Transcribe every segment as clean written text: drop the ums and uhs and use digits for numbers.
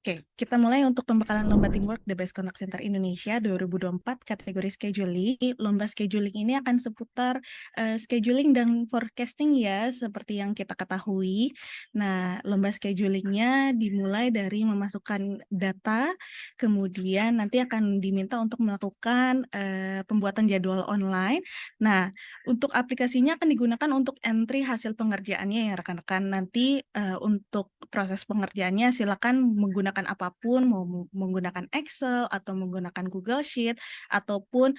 Oke, kita mulai untuk pembekalan lomba Teamwork The Best Contact Center Indonesia 2024 kategori scheduling. Lomba scheduling ini akan seputar scheduling dan forecasting ya, seperti yang kita ketahui. Nah, lomba schedulingnya dimulai dari memasukkan data, kemudian nanti akan diminta untuk melakukan pembuatan jadwal online. Nah, untuk aplikasinya akan digunakan untuk entry hasil pengerjaannya ya rekan-rekan. Nanti untuk proses pengerjaannya silakan menggunakan apapun, mau menggunakan Excel atau menggunakan Google Sheet ataupun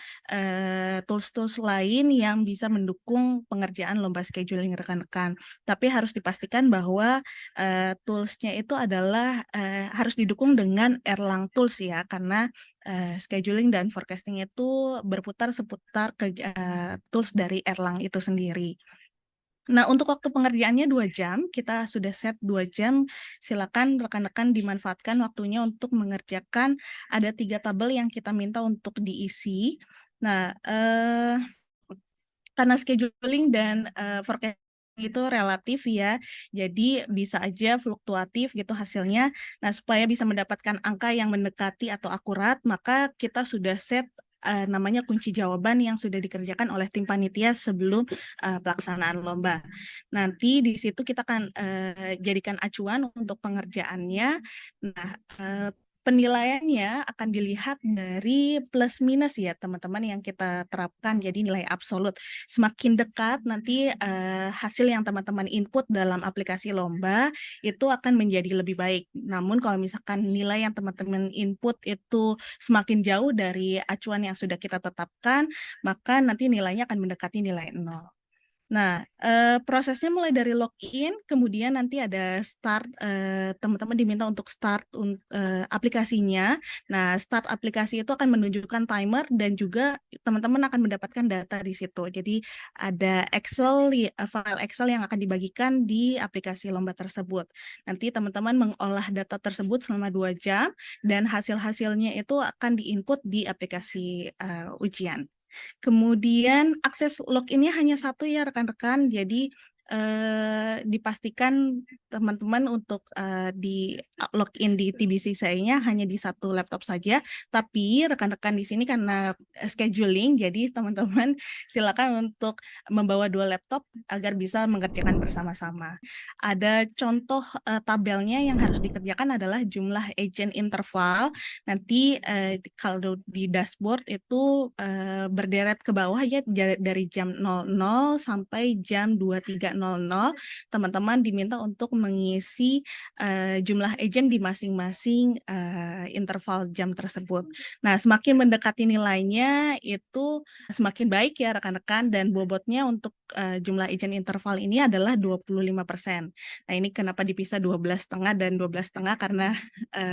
tools-tools lain yang bisa mendukung pengerjaan lomba scheduling rekan-rekan. Tapi harus dipastikan bahwa tools-nya itu adalah harus didukung dengan Erlang Tools ya, karena scheduling dan forecasting itu berputar seputar tools dari Erlang itu sendiri. Nah, untuk waktu pengerjaannya 2 jam, kita sudah set 2 jam. Silakan rekan-rekan dimanfaatkan waktunya untuk mengerjakan ada 3 tabel yang kita minta untuk diisi. Nah, karena scheduling dan forecasting itu relatif ya, jadi bisa aja fluktuatif gitu hasilnya. Nah, supaya bisa mendapatkan angka yang mendekati atau akurat, maka kita sudah set namanya kunci jawaban yang sudah dikerjakan oleh tim panitia sebelum pelaksanaan lomba. Nanti di situ kita akan jadikan acuan untuk pengerjaannya. Nah, penilaiannya akan dilihat dari plus minus ya teman-teman yang kita terapkan, jadi nilai absolut. Semakin dekat nanti hasil yang teman-teman input dalam aplikasi lomba itu akan menjadi lebih baik. Namun kalau misalkan nilai yang teman-teman input itu semakin jauh dari acuan yang sudah kita tetapkan, maka nanti nilainya akan mendekati nilai 0. Nah, prosesnya mulai dari login, kemudian nanti ada start, teman-teman diminta untuk start aplikasinya. Nah, start aplikasi itu akan menunjukkan timer dan juga teman-teman akan mendapatkan data di situ. Jadi ada file Excel yang akan dibagikan di aplikasi lomba tersebut. Nanti teman-teman mengolah data tersebut selama 2 jam dan hasil-hasilnya itu akan diinput di aplikasi ujian. Kemudian akses login-nya hanya satu ya rekan-rekan, jadi dipastikan teman-teman untuk di login di TBC saya hanya di satu laptop saja, tapi rekan-rekan di sini karena scheduling, jadi teman-teman silakan untuk membawa 2 laptop agar bisa mengerjakan bersama-sama. Ada contoh tabelnya yang harus dikerjakan adalah jumlah agent interval. Nanti kalau di dashboard itu berderet ke bawah ya dari jam 00 sampai jam 23.00 teman-teman diminta untuk mengisi jumlah agent di masing-masing interval jam tersebut. Nah, semakin mendekati nilainya itu semakin baik ya rekan-rekan, dan bobotnya untuk jumlah agent interval ini adalah 25%. Nah, ini kenapa dipisah 12,5 dan 12,5 karena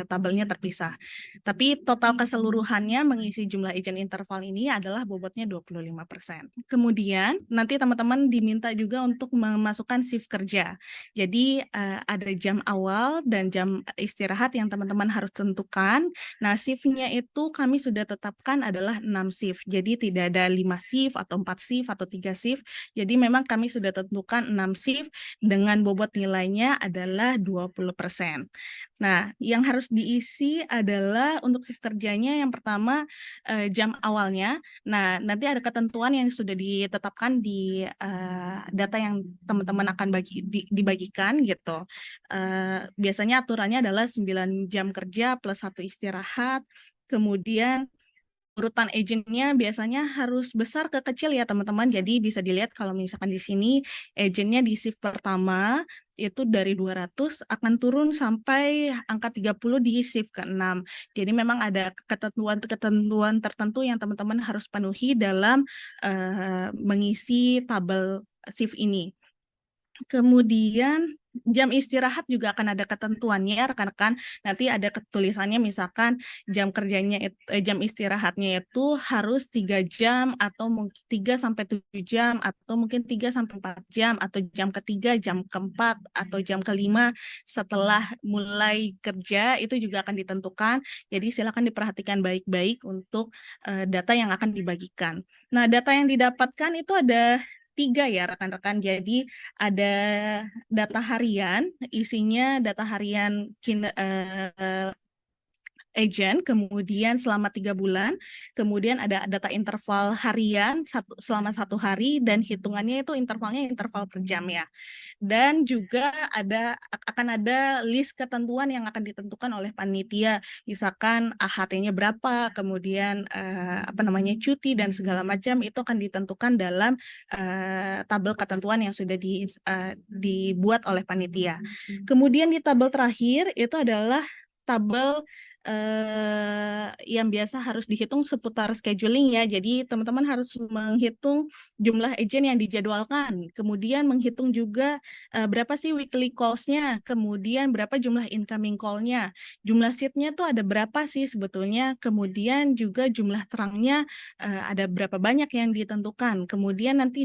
tabelnya terpisah. Tapi total keseluruhannya mengisi jumlah agent interval ini adalah bobotnya 25%. Kemudian nanti teman-teman diminta juga untuk memasukkan shift kerja. Jadi ada jam awal dan jam istirahat yang teman-teman harus tentukan. Nah, shift-nya itu kami sudah tetapkan adalah 6 shift. Jadi tidak ada 5 shift atau 4 shift atau 3 shift. Jadi memang kami sudah tentukan 6 shift dengan bobot nilainya adalah 20%. Nah, yang harus diisi adalah untuk shift kerjanya yang pertama jam awalnya. Nah, nanti ada ketentuan yang sudah ditetapkan di data yang teman-teman akan dibagikan gitu. Biasanya aturannya adalah 9 jam kerja plus 1 istirahat. Kemudian urutan agentnya biasanya harus besar ke kecil ya teman-teman. Jadi bisa dilihat kalau misalkan di sini agentnya di shift pertama itu dari 200 akan turun sampai angka 30 di shift ke-6. Jadi memang ada ketentuan-ketentuan tertentu yang teman-teman harus penuhi dalam mengisi tabel shift ini. Kemudian jam istirahat juga akan ada ketentuannya rekan-rekan. Nanti ada ketulisannya misalkan jam istirahatnya itu harus 3 jam atau mungkin 3 sampai 7 jam atau mungkin 3 sampai 4 jam atau jam ketiga, jam keempat atau jam kelima setelah mulai kerja itu juga akan ditentukan. Jadi silakan diperhatikan baik-baik untuk data yang akan dibagikan. Nah, data yang didapatkan itu ada 3 ya rekan-rekan. Jadi ada data harian, isinya data harian agent, kemudian selama 3 bulan, kemudian ada data interval harian selama 1 hari, dan hitungannya itu intervalnya interval per jam ya. Dan juga akan ada list ketentuan yang akan ditentukan oleh panitia, misalkan AHT-nya berapa, kemudian cuti dan segala macam itu akan ditentukan dalam tabel ketentuan yang sudah dibuat oleh panitia. Kemudian di tabel terakhir itu adalah tabel yang biasa harus dihitung seputar scheduling ya. Jadi teman-teman harus menghitung jumlah agent yang dijadwalkan, kemudian menghitung juga berapa sih weekly calls-nya, kemudian berapa jumlah incoming call-nya, jumlah seat-nya tuh ada berapa sih sebetulnya, kemudian juga jumlah terangnya ada berapa banyak yang ditentukan, kemudian nanti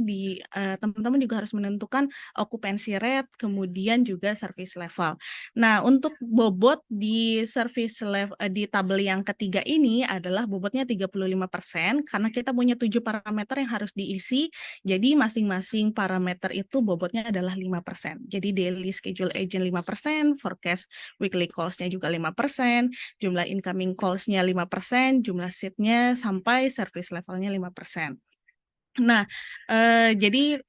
teman-teman juga harus menentukan occupancy rate, kemudian juga service level. Nah, untuk bobot di service level di tabel yang ketiga ini adalah bobotnya 35% karena kita punya 7 parameter yang harus diisi. Jadi masing-masing parameter itu bobotnya adalah 5%. Jadi daily schedule agent 5%, forecast weekly calls-nya juga 5%, jumlah incoming calls-nya 5%, jumlah seat-nya sampai service level-nya 5%. Nah, jadi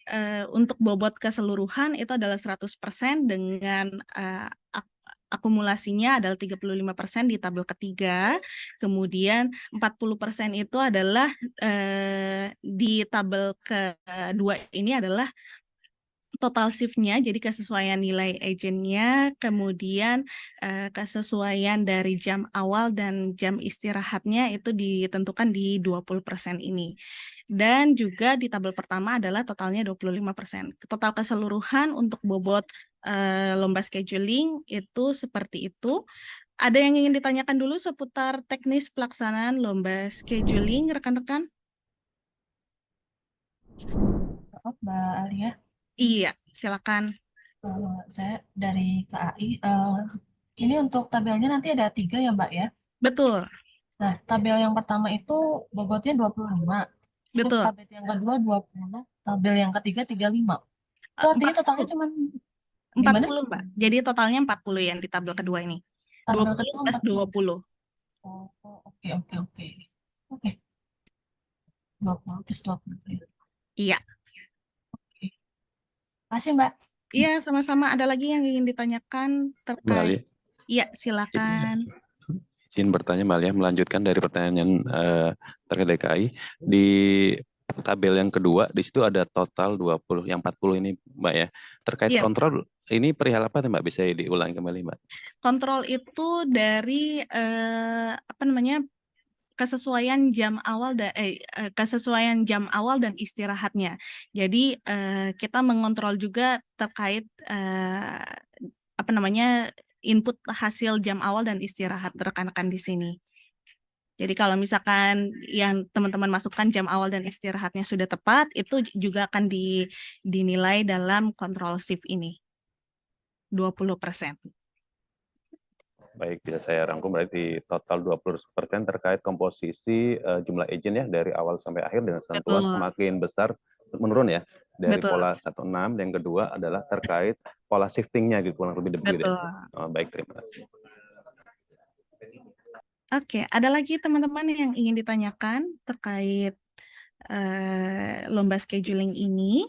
untuk bobot keseluruhan itu adalah 100% dengan akumulasinya adalah 35% di tabel ketiga, kemudian 40% itu adalah di tabel kedua ini adalah total shift-nya, jadi kesesuaian nilai agentnya, kemudian kesesuaian dari jam awal dan jam istirahatnya itu ditentukan di 20% ini. Dan juga di tabel pertama adalah totalnya 25%. Total keseluruhan untuk bobot lomba scheduling itu seperti itu. Ada yang ingin ditanyakan dulu seputar teknis pelaksanaan lomba scheduling, rekan-rekan? Maaf, Mbak Alia. Iya, silakan. Saya dari KAI. Ini untuk tabelnya nanti ada 3 ya, Mbak ya. Betul, Nah, tabel yang pertama itu bobotnya 25. Terus betul. tabel yang kedua 20. Tabel yang ketiga 35. Itu artinya totalnya 40. cuma Empat gimana? puluh Mbak. Jadi totalnya 40 yang di tabel kedua ini. Dua Tabel puluh kedua plus 40. 20. Oh, oke, oke, oke. Oke, 20 plus 20. Ya. Iya. Oke. Makasih, Mbak. Iya, sama-sama. Ada lagi yang ingin ditanyakan Mbak terkait? Alia, Iya, silakan. izin bertanya Mbak Alia, melanjutkan dari pertanyaan terkait DKI. Di tabel yang kedua, di situ ada total 20, yang 40 ini Mbak ya. Terkait Iya, kontrol, ini perihal apa Mbak? Bisa diulangi kembali Mbak? kontrol itu dari kesesuaian jam awal kesesuaian jam awal dan istirahatnya. Jadi kita mengontrol juga terkait input hasil jam awal dan istirahat rekan-rekan di sini. Jadi kalau misalkan yang teman-teman masukkan jam awal dan istirahatnya sudah tepat, itu juga akan dinilai dalam kontrol shift ini. 20%. Baik, bisa saya rangkum berarti total 20% terkait komposisi jumlah agent ya dari awal sampai akhir dengan ketentuan Betul, semakin besar menurun ya dari betul, pola 16. Yang kedua adalah terkait pola shiftingnya gitu kurang lebih begitu ya. betul. Baik, terima kasih. Oke, ada lagi teman-teman yang ingin ditanyakan terkait lomba scheduling ini?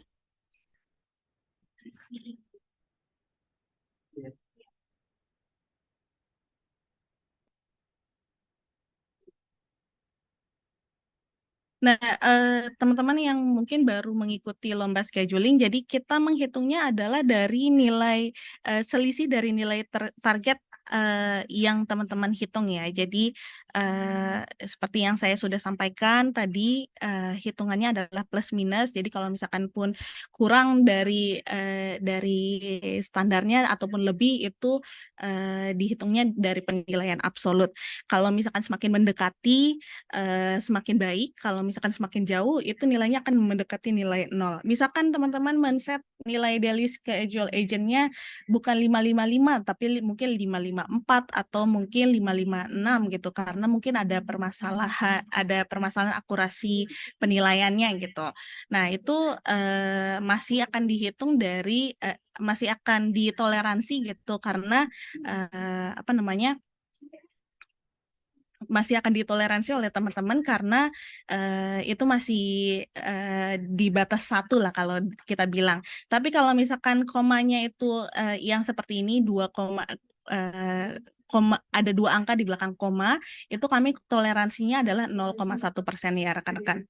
Nah, teman-teman yang mungkin baru mengikuti lomba scheduling, jadi kita menghitungnya adalah dari nilai selisih dari nilai target yang teman-teman hitung ya. Jadi seperti yang saya sudah sampaikan tadi, hitungannya adalah plus minus. Jadi kalau misalkan pun kurang dari standarnya ataupun lebih itu dihitungnya dari penilaian absolut. Kalau misalkan semakin mendekati semakin baik, kalau misalkan semakin jauh itu nilainya akan mendekati nilai 0. Misalkan teman-teman men-set nilai daily schedule agentnya bukan 555 tapi mungkin 554 atau mungkin 556 gitu, karena mungkin ada permasalahan akurasi penilaiannya gitu. Nah, itu masih akan dihitung dari masih akan ditoleransi gitu, karena masih akan ditoleransi oleh teman-teman karena itu masih di batas 1 lah kalau kita bilang. Tapi kalau misalkan komanya itu yang seperti ini 2, ada 2 angka di belakang koma, itu kami toleransinya adalah 0,1% ya rekan-rekan.